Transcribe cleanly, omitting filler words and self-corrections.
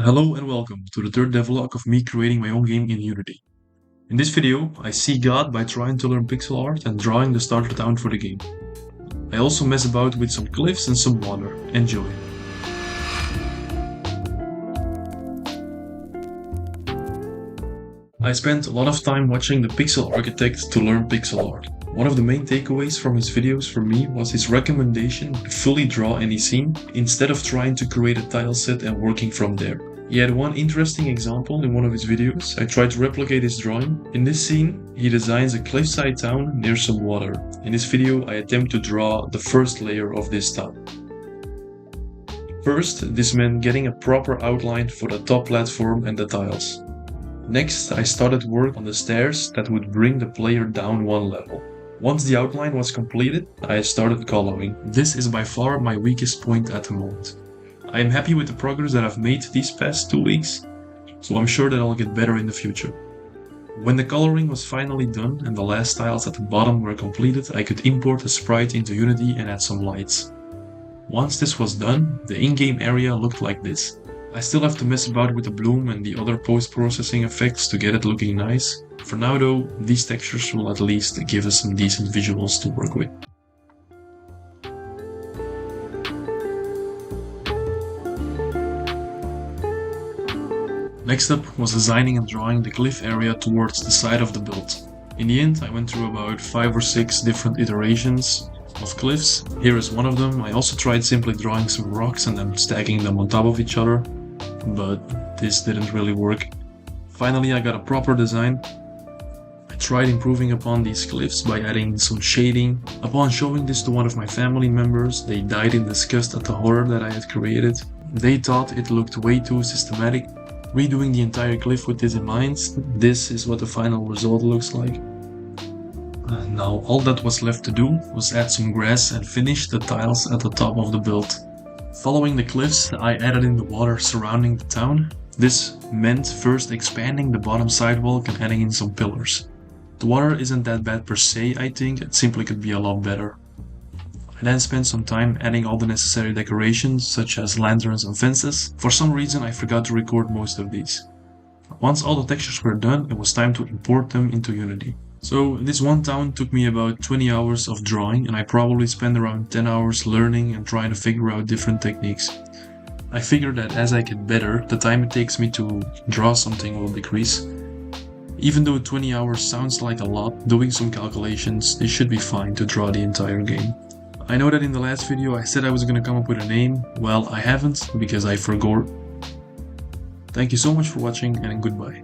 Hello and welcome to the third devlog of me creating my own game in Unity. In this video, I see God by trying to learn pixel art and drawing the starter town for the game. I also mess about with some cliffs and some water. Enjoy! I spent a lot of time watching the Pixel Architect to learn pixel art. One of the main takeaways from his videos for me was his recommendation to fully draw any scene instead of trying to create a tile set and working from there. He had one interesting example in one of his videos. I tried to replicate his drawing. In this scene, he designs a cliffside town near some water. In this video, I attempt to draw the first layer of this town. First, this meant getting a proper outline for the top platform and the tiles. Next, I started work on the stairs that would bring the player down one level. Once the outline was completed, I started coloring. This is by far my weakest point at the moment. I am happy with the progress that I've made these past 2 weeks, so I'm sure that I'll get better in the future. When the coloring was finally done and the last tiles at the bottom were completed, I could import a sprite into Unity and add some lights. Once this was done, the in-game area looked like this. I still have to mess about with the bloom and the other post-processing effects to get it looking nice. For now though, these textures will at least give us some decent visuals to work with. Next up was designing and drawing the cliff area towards the side of the build. In the end, I went through about 5 or 6 different iterations of cliffs. Here is one of them. I also tried simply drawing some rocks and then stacking them on top of each other, but this didn't really work. Finally, I got a proper design. I tried improving upon these cliffs by adding some shading. Upon showing this to one of my family members, they died in disgust at the horror that I had created. They thought it looked way too systematic. Redoing the entire cliff with this in mind, this is what the final result looks like. Now all that was left to do was add some grass and finish the tiles at the top of the build. Following the cliffs, I added in the water surrounding the town. This meant first expanding the bottom sidewalk and adding in some pillars. The water isn't that bad per se, I think, it simply could be a lot better. I then spent some time adding all the necessary decorations, such as lanterns and fences. For some reason I forgot to record most of these. Once all the textures were done, it was time to import them into Unity. So this one town took me about 20 hours of drawing, and I probably spent around 10 hours learning and trying to figure out different techniques. I figured that as I get better, the time it takes me to draw something will decrease. Even though 20 hours sounds like a lot, doing some calculations, it should be fine to draw the entire game. I know that in the last video I said I was gonna come up with a name. Well, I haven't, because I forgot. Thank you so much for watching, and goodbye.